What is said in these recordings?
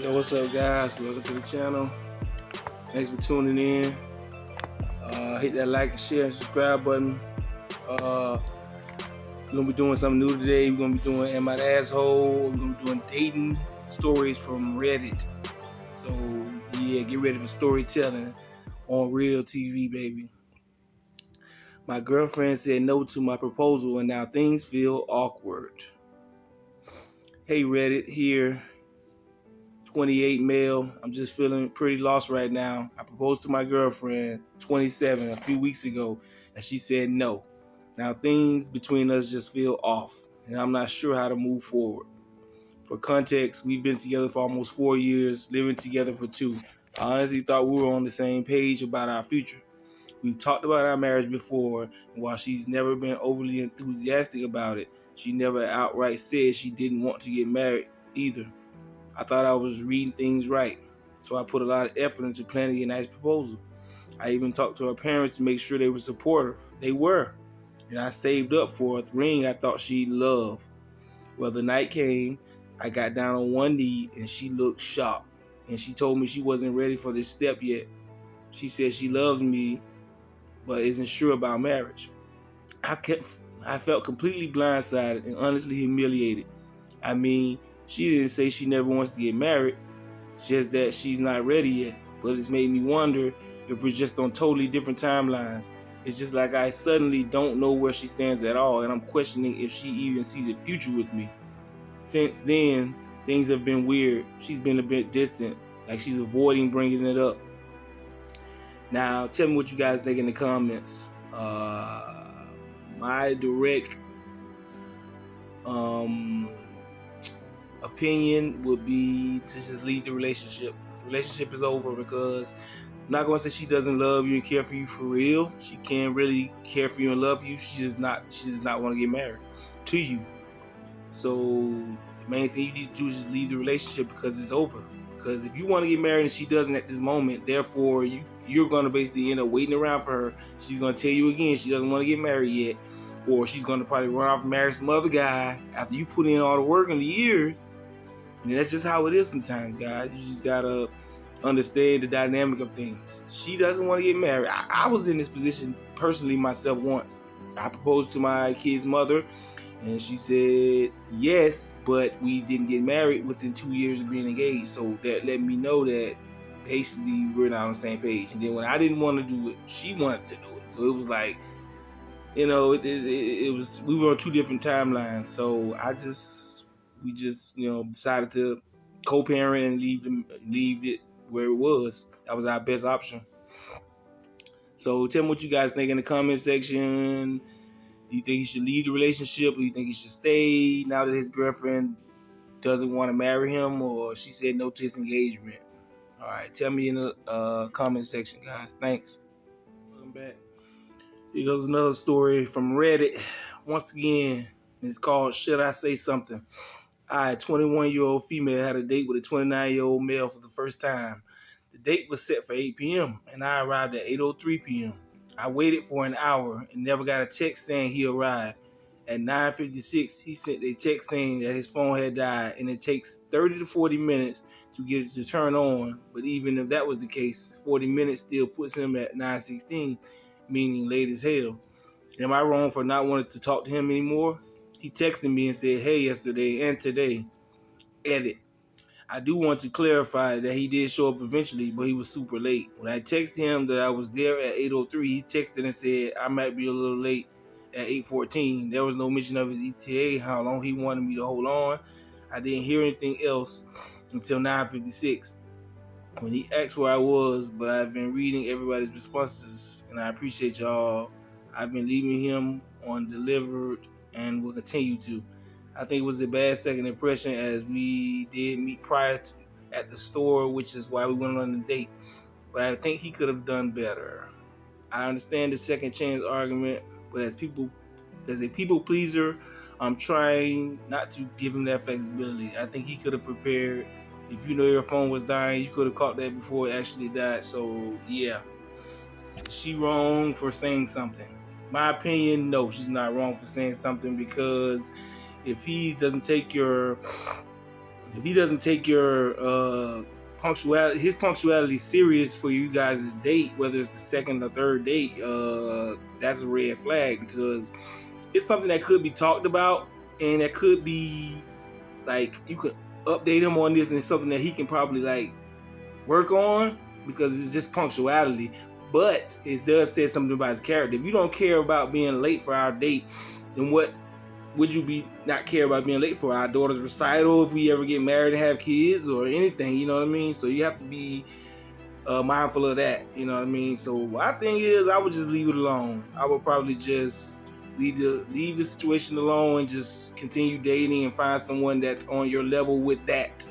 Yo, what's up, guys? Welcome to the channel. Thanks for tuning in. Hit that like, share, and subscribe button. We're gonna be doing something new today. We're gonna be doing Am I the Asshole? We're gonna be doing dating stories from Reddit. So yeah, get ready for storytelling on real TV, baby. My girlfriend said no to my proposal, and now things feel awkward. Hey, Reddit here. 28 male. I'm just feeling pretty lost right now. I proposed to my girlfriend, 27, a few weeks ago, and she said no. Now things between us just feel off, and I'm not sure how to move forward. For context, we've been together for almost 4 years, living together for 2. I honestly thought we were on the same page about our future. We've talked about our marriage before, and while she's never been overly enthusiastic about it, she never outright said she didn't want to get married either. I thought I was reading things right, so I put a lot of effort into planning a nice proposal. I even talked to her parents to make sure they were supportive. They were, and I saved up for a ring I thought she'd love. Well, the night came, I got down on one knee, and she looked shocked, and she told me she wasn't ready for this step yet. She said she loves me, but isn't sure about marriage. I felt completely blindsided and honestly humiliated. I mean, she didn't say she never wants to get married, just that she's not ready yet. But it's made me wonder if we're just on totally different timelines. It's just like I suddenly don't know where she stands at all, and I'm questioning if she even sees a future with me. Since then, things have been weird. She's been a bit distant, like she's avoiding bringing it up. Now, tell me what you guys think in the comments. My direct opinion would be to just leave the relationship. The relationship is over because I'm not going to say she doesn't love you and care for you for real. She can really care for you and love you. She does not want to get married to you. So the main thing you need to do is just leave the relationship because it's over. Because if you want to get married and she doesn't at this moment, therefore you're going to basically end up waiting around for her. She's going to tell you again she doesn't want to get married yet. Or she's going to probably run off and marry some other guy after you put in all the work and the years. And that's just how it is sometimes, guys. You just got to understand the dynamic of things. She doesn't want to get married. I was in this position personally myself once. I proposed to my kid's mother, and she said yes, but we didn't get married within 2 years of being engaged. So that let me know that basically we're not on the same page. And then when I didn't want to do it, she wanted to do it. So it was like, it was, we were on 2 different timelines. So we just decided to co-parent and leave it where it was. That was our best option. So tell me what you guys think in the comment section. Do you think he should leave the relationship, or do you think he should stay now that his girlfriend doesn't want to marry him, or she said no to his engagement? All right, tell me in the comment section, guys. Thanks. Welcome back. Here goes another story from Reddit. Once again, it's called Should I Say Something? I, a 21-year-old female, had a date with a 29-year-old male for the first time. The date was set for 8 p.m., and I arrived at 8:03 p.m. I waited for an hour and never got a text saying he arrived. At 9:56, he sent a text saying that his phone had died, and it takes 30 to 40 minutes to get it to turn on. But even if that was the case, 40 minutes still puts him at 9:16, meaning late as hell. Am I wrong for not wanting to talk to him anymore? He texted me and said, hey, yesterday and today. Edit. I do want to clarify that he did show up eventually, but he was super late. When I texted him that I was there at 8:03, he texted and said I might be a little late at 8:14. There was no mention of his ETA, how long he wanted me to hold on. I didn't hear anything else until 9:56. When he asked where I was, but I've been reading everybody's responses, and I appreciate y'all. I've been leaving him on delivered and will continue to. I think it was a bad second impression, as we did meet prior at the store, which is why we went on a date. But I think he could have done better. I understand the second chance argument, but as a people pleaser, I'm trying not to give him that flexibility. I think he could have prepared. If you know your phone was dying, you could have caught that before it actually died. So yeah, is she wrong for saying something? My opinion, no, she's not wrong for saying something, because if he doesn't take your If he doesn't take your his punctuality serious for you guys' date, whether it's the second or third date, that's a red flag, because it's something that could be talked about, and that could be like, you could update him on this, and it's something that he can probably like work on, because it's just punctuality. But it does say something about his character. If you don't care about being late for our date, then what would you be not care about being late for? Our daughter's recital, if we ever get married and have kids, or anything, you know what I mean? So you have to be mindful of that, you know what I mean? So my thing is, I would just leave it alone. I would probably just leave the situation alone and just continue dating and find someone that's on your level with that.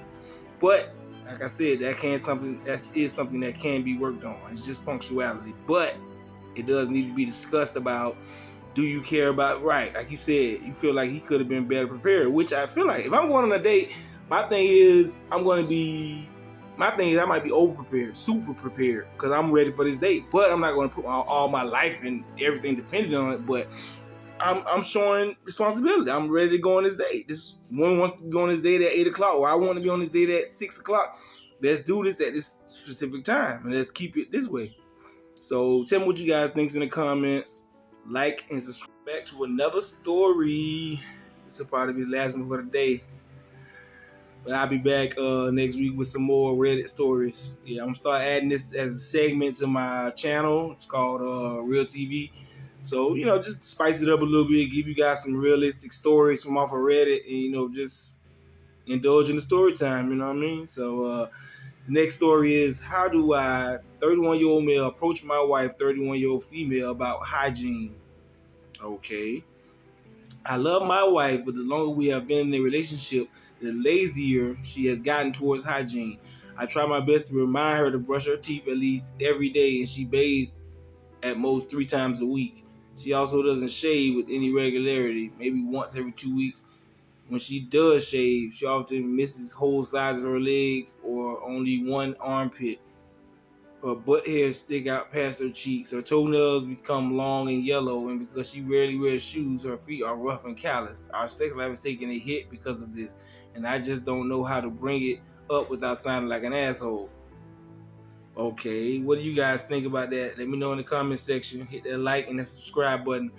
But like I said, that is something that can be worked on. It's just punctuality, but it does need to be discussed about. Do you care about, right? Like you said, you feel like he could have been better prepared, which I feel like if I'm going on a date, my thing is I might be over prepared, super prepared, because I'm ready for this date. But I'm not going to put all my life and everything dependent on it. But I'm showing responsibility. I'm ready to go on this date. This one wants to go on this date at 8 o'clock, or I want to be on this date at 6 o'clock. Let's do this at this specific time, and let's keep it this way. So tell me what you guys think in the comments. Like and subscribe. Back to another story. This will probably be the last one for the day. But I'll be back next week with some more Reddit stories. Yeah, I'm going to start adding this as a segment to my channel. It's called Real TV. So, just spice it up a little bit, give you guys some realistic stories from off of Reddit, and, just indulge in the story time, you know what I mean? So, next story is, how do I, 31-year-old male, approach my wife, 31-year-old female, about hygiene? Okay. I love my wife, but the longer we have been in a relationship, the lazier she has gotten towards hygiene. I try my best to remind her to brush her teeth at least every day, and she bathes at most 3 times a week. She also doesn't shave with any regularity, maybe once every 2 weeks. When she does shave, she often misses whole sides of her legs or only one armpit. Her butt hairs stick out past her cheeks. Her toenails become long and yellow, and because she rarely wears shoes, her feet are rough and calloused. Our sex life is taking a hit because of this, and I just don't know how to bring it up without sounding like an asshole. Okay, what do you guys think about that? Let me know in the comment section. Hit that like and that subscribe button.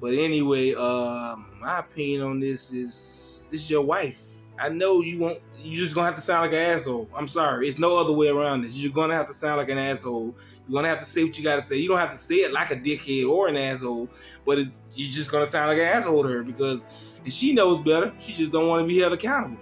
But anyway, my opinion on this is your wife. I know you're just gonna have to sound like an asshole. I'm sorry, it's no other way around this. You're gonna have to sound like an asshole. You're gonna have to say what you gotta say. You don't have to say it like a dickhead or an asshole, but you're just gonna sound like an asshole to her, because she knows better. She just don't want to be held accountable.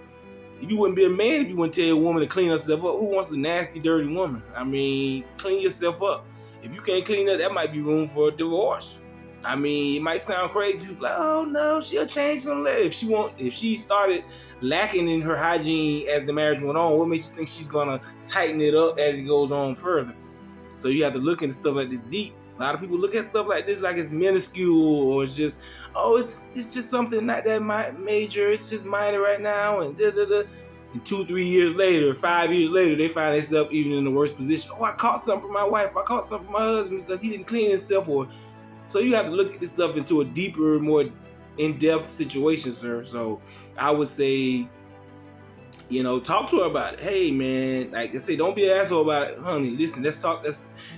You wouldn't be a man if you wouldn't tell a woman to clean herself up. Who wants a nasty, dirty woman? I mean, clean yourself up. If you can't clean up, that might be room for a divorce. I mean, it might sound crazy. People like, oh no, she'll change some later. If she started lacking in her hygiene as the marriage went on, what makes you think she's gonna tighten it up as it goes on further? So you have to look into stuff like this deep. A lot of people look at stuff like this like it's minuscule, or it's just, it's just something not that major. It's just minor right now, and da-da-da. And 2-3 years later, 5 years later, they find themselves even in the worst position. Oh, I caught something from my wife. I caught something from my husband because he didn't clean himself. So you have to look at this stuff into a deeper, more in-depth situation, sir. So I would say, talk to her about it. Hey, man, like I say, don't be an asshole about it, honey. Listen, let's talk.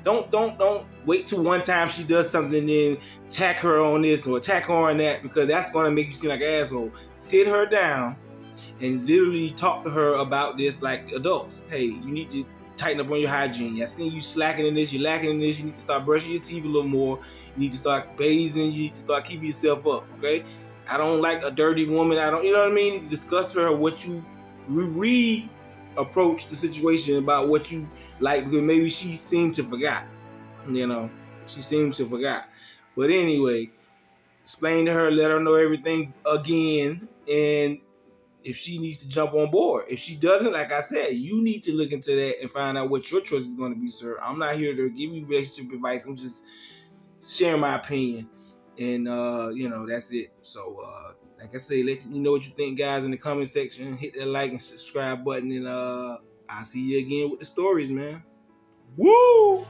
Don't wait till one time she does something and then attack her on this or attack her on that, because that's gonna make you seem like an asshole. Sit her down and literally talk to her about this like adults. Hey, you need to tighten up on your hygiene. I seen you slacking in this, you're lacking in this. You need to start brushing your teeth a little more. You need to start bathing. You need to start keeping yourself up, okay? I don't like a dirty woman. You know what I mean? Discuss to her what you approach the situation about what you like, because maybe she seems to forgot. She seems to forgot. But anyway, explain to her, let her know everything again, and if she needs to jump on board. If she doesn't, like I said, you need to look into that and find out what your choice is going to be, sir. I'm not here to give you relationship advice. I'm just sharing my opinion. And, that's it. So, like I say, let me know what you think, guys, in the comment section. Hit that like and subscribe button. And I'll see you again with the stories, man. Woo!